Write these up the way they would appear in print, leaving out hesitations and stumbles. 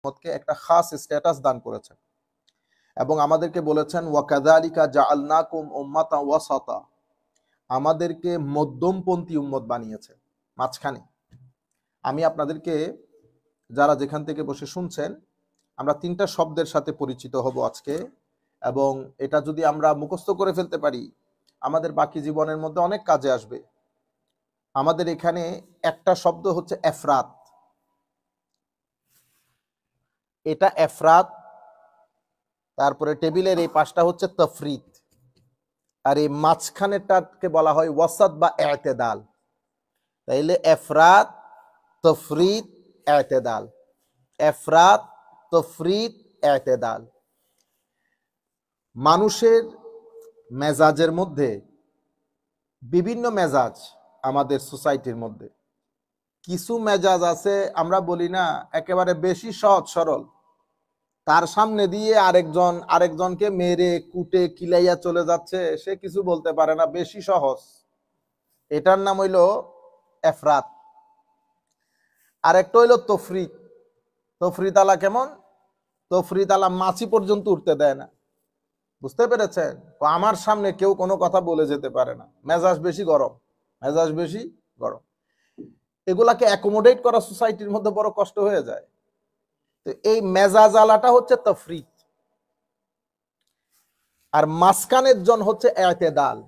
উম্মতকে একটা খাস স্ট্যাটাস দান করেছেন এবং আমাদেরকে বলেছেন ওয়াকাযালিকা জাআলনাকুম উম্মাতান ওয়াসাতা, আমাদেরকে মধ্যমপন্থী উম্মত বানিয়েছে, মাঝখানে। আমি আপনাদেরকে, যারা যেখান থেকে বসে শুনছেন, আমরা তিনটা শব্দের সাথে পরিচিত হব আজকে, এবং এটা যদি আমরা মুখস্থ করে ফেলতে পারি আমাদের বাকি জীবনের মধ্যে অনেক কাজে আসবে। আমাদের এখানে একটা শব্দ হচ্ছে এফরাত, এটা এফরাত। তারপরে টেবিলের এই পাশটা হচ্ছে তফরিত, আর এই মাঝখানেরটাকে বলা হয় ওয়াসাত বা এতেদাল। তাইলে এফরাত, তফরিত, এতেদাল, এফরাত, তফরিত, এতেদাল। মানুষের মেজাজের মধ্যে বিভিন্ন মেজাজ, আমাদের সোসাইটির মধ্যে কিছু মেজাজ আছে আমরা বলি না একেবারে বেশি সহজ সরল, তার সামনে দিয়ে আরেকজনকে মেরে কুটে কিলাইয়া চলে যাচ্ছে, সে কিছু বলতে পারে না, বেশি সহজ। এটার নাম হইল এফরাত। আর একটা হইল তফরিত। তফরিত আলা কেমন? তফরিত আলা মাছি পর্যন্ত উঠতে দেয় না, বুঝতে পেরেছেন? আমার সামনে কেউ কোনো কথা বলে যেতে পারে না, মেজাজ বেশি গরম, মেজাজ বেশি গরম। এগুলাকে অ্যাকোমোডেট করা সোসাইটির মধ্যে বড় কষ্ট হয়ে যায়। তো এই মেজাজ আলাটা হচ্ছে তফরিত। আর মাঝখানের জন হচ্ছে এতেদাল।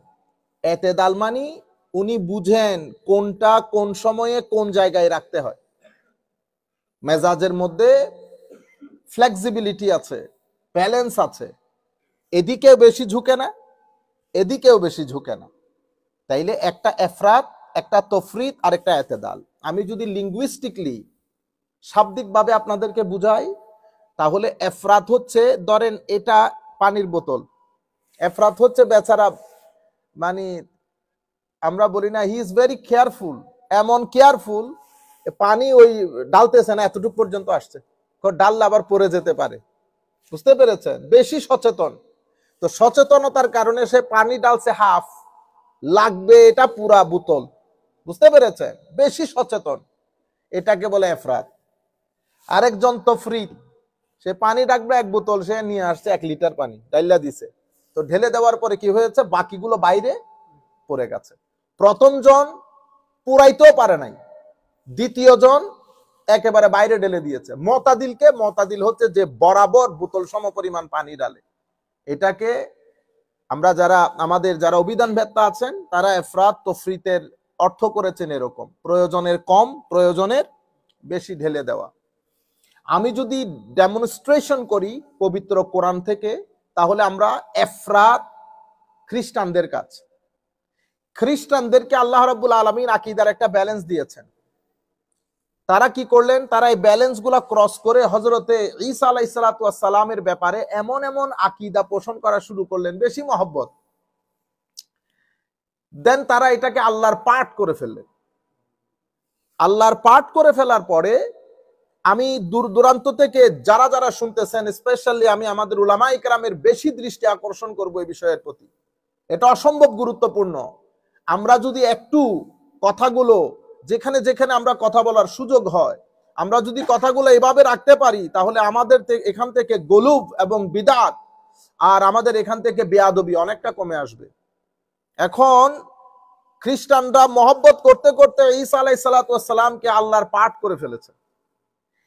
এতেদাল মানে উনি বুঝেন কোনটা কোন সময়ে কোন জায়গায় রাখতে হয়। মেজাজের মধ্যে ফ্লেক্সিবিলিটি আছে, ব্যালেন্স আছে, এদিকেও বেশি ঝুঁকে না, এদিকেও বেশি ঝুঁকে না। তাইলে একটা এফরাত, একটা তফরিত আর একটা এতেদাল। আমি যদি লিঙ্গুইস্টিকলি শাব্দিকভাবে আপনাদেরকে বুঝাই, তাহলে এফরাত হচ্ছে, ধরেন এটা পানির বোতল, এফরাত হচ্ছে বেচারা, মানে আমরা বলি না হি ইজ ভেরি কেয়ারফুল, এমন কেয়ারফুল, পানি ওই ডালতেছে না এতটুকু পর্যন্ত আসছে, ডাললে আবার পড়ে যেতে পারে, বুঝতে পেরেছেন? বেশি সচেতন। তো সচেতনতার কারণে সে পানি ডালছে হাফ, লাগবে এটা পুরা বোতল, বুঝতে পেরেছেন? বেশি সচেতন, এটাকে বলে এফরাত। আরেকজন তফরিত, সে পানি ডাকবে এক বোতল, সে নিয়ে আসছে 1 লিটার পানি, ডাইলা দিছে, তো ঢেলে দেওয়ার পরে কি হয়েছে, বাকিগুলো বাইরে পড়ে গেছে। প্রথম জন পুরাইতেও পারে নাই, দ্বিতীয় জন একেবারে বাইরে ঢেলে দিয়েছে। মতাদিল হচ্ছে যে বরাবর বোতল সমপরিমাণ পানি ডালে। এটাকে আমরা আমাদের যারা অভিধান ভেত্তা আছেন তারা এফরাত তফরিতের অর্থ করেছেন এরকম, প্রয়োজনের কম, প্রয়োজনের বেশি ঢেলে দেওয়া। আমি যদি ডেমনস্ট্রেশন করি পবিত্র কোরআন থেকে, তাহলে আমরা এফরাত খ্রিস্টানদের কাজ। খ্রিস্টানদেরকে আল্লাহ রাব্বুল আলামিন আকীদার একটা ব্যালেন্স দিয়েছেন। তারা কি করলেন, তারা এই ব্যালেন্স গুলা ক্রস করে হযরতে ঈসা আলাইহিস সালাতু ওয়াস সালামের ব্যাপারে এমন এমন আকীদা পোষণ করা শুরু করলেন, বেশি মহব্বত। দেন তারা এটাকে আল্লাহর পার্ট করে ফেললেন। আল্লাহর পার্ট করে ফেলার পরে আমি দূর দূরান্ত থেকে যারা যারা শুনতেছেন, স্পেশালি আমি আমাদের উলামায়ে কেরামের বেশি দৃষ্টি আকর্ষণ করব এই বিষয়ের প্রতি। এটা অসম্ভব গুরুত্বপূর্ণ। আমরা যদি একটু কথাগুলো, যেখানে যেখানে আমরা কথা বলার সুযোগ হয়, আমরা যদি কথাগুলো এভাবে রাখতে পারি, তাহলে আমাদের এখান থেকে গলুব এবং বিদআত আর আমাদের এখান থেকে বেয়াদবি অনেকটা কমে আসবে। এখন খ্রিস্টানরা মহব্বত করতে করতে ঈসা আলাইহিস সালাতু ওয়াস সালামকে আল্লাহর পার্ট করে ফেলেছে।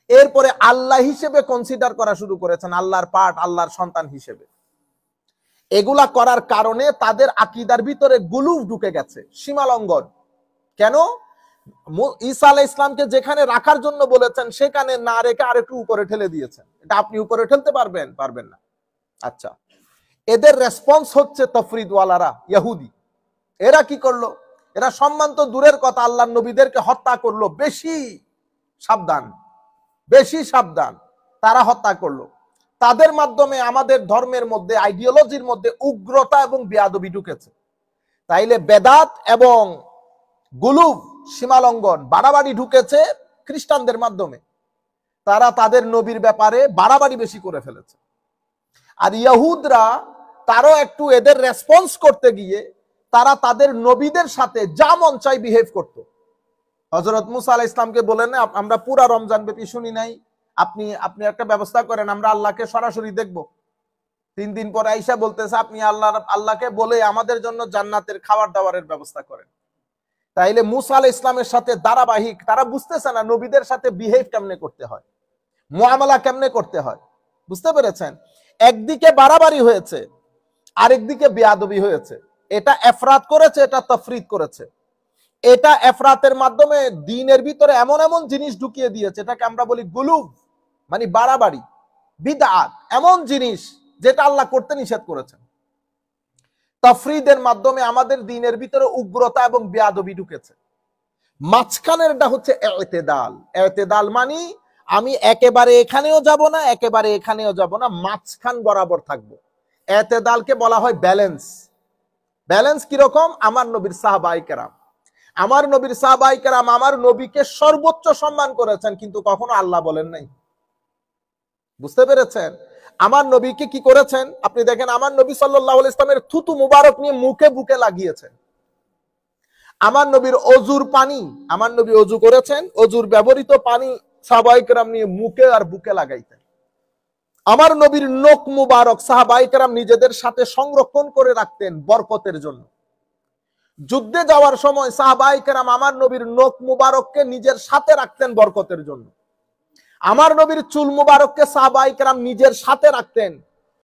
এরপরে আল্লাহ হিসেবে কনসিডার করা শুরু করেছেন, আল্লাহর পার্ট, আল্লাহর সন্তান হিসেবে। এগুলা করার কারণে তাদের আকীদার ভিতরে গুলুফ ঢুকে গেছে, সীমালঙ্ঘন। কেন? ঈসা আলাইহিস ইসলামকে যেখানে রাখার জন্য বলেছেন সেখানে না রেখে আরেকটু উপরে ঠেলে দিয়েছেন। এটা আপনি উপরে ঠেলতে পারবেন? পারবেন না। আচ্ছা, এদের রেসপন্স হচ্ছে তফরিদওয়ালারা, ইহুদি। এরা কি করলো? এরা সম্মান তো দূরের কথা, আল্লাহর নবীদেরকে হত্যা করলো। বেশি সাবধান, বেশি সাবধান, তারা হত্যা করলো। তাদের মাধ্যমে আমাদের ধর্মের মধ্যে, আইডিওলজির মধ্যে উগ্রতা এবং বেয়াদবি ঢুকেছে। তাইলে বেদাত এবং গুলুব, সীমালঙ্ঘন, বাড়াবাড়ি ঢুকেছে খ্রিস্টানদের মাধ্যমে। তারা তাদের নবীর ব্যাপারে বাড়াবাড়ি বেশি করে ফেলেছে। আর ইহুদরা, তারও একটু এদের রেসপন্স করতে গিয়ে তারা তাদের নবীদের সাথে যা মন চাই বিহেভ করত। হযরত মুসা আলাইহিস সালামকে বলেন, আমরা পুরা রমজান ব্যাপী শুনি নাই আপনি আপনি একটা ব্যবস্থা করেন, আমরা আল্লাহকে সরাসরি দেখব। 3 দিন পরে আইসা বলতেছে আপনি আল্লাহকে বলে আমাদের জন্য জান্নাতের খাবার দাবারের ব্যবস্থা করেন। তাইলে মুসা আলাইহিস ইসলামের সাথে ধারাবাহিক, তারা বুঝতেছে না নবীদের সাথে বিহেভ কেমনে করতে হয়, মুআমালা কেমনে করতে হয়। বুঝতে পেরেছেন? একদিকে বাড়াবাড়ি হয়েছে, আরেকদিকে বেয়াদবি হয়েছে। এটা এফরাত করেছে, এটা তাফরিদ করেছে। এটা এফরাতের মাধ্যমে দ্বীনের ভিতরে এমন এমন জিনিস ঢুকিয়ে দিয়েছে, এটাকে আমরা বলি গুলুব, মানে বাড়াবাড়ি, বিদআত, এমন জিনিস যেটা আল্লাহ করতে নিষেধ করেছেন। তাফরিদের মাধ্যমে আমাদের দ্বীনের ভিতরে উগ্রতা এবং বেয়াদবি ঢুকেছে। মাঝখানেরটা হচ্ছে ইতিদাল। ইতিদাল মানে আমি একেবারে এখানেও যাব না, একেবারে এখানেও যাব না, মাঝখান বরাবর থাকবো। ইতিদালকে বলা হয় ব্যালেন্স। ব্যালেন্স কিরকম? আমার নবীর সাহাবায়ে কেরাম, আমার নবীর সাহাবায়ে কেরাম আমার নবীকে সর্বোচ্চ সম্মান করেছেন, কিন্তু কখনো আল্লাহ বলেন নাই। বুঝতে পেরেছেন? আমার নবীকে কি করেছেন আপনি দেখেন, আমার নবী সাল্লাল্লাহু আলাইহি ইসলামের থুতু মুবারক নিয়ে মুখে বুকে লাগিয়েছেন। আমার নবীর অজুর পানি, আমার নবী অজু করেছেন, অজুর ব্যবহৃত পানি সাহাবায়ে কেরাম নিয়ে মুখে আর বুকে লাগাইতেন। আমার নবীর নখ মুবারক সাহাবায়ে কেরাম নিজেদের সাথে সংরক্ষণ করে রাখতেন বরকতের জন্য। যুদ্ধে যাওয়ার সময় সাহাবায়ে কেরাম আমার নবীর নখ মুবারককে নিজের সাথে রাখতেন বরকতের জন্য। আমার নবীর চুল মুবারককে সাহাবায়ে কেরাম নিজের সাথে রাখতেন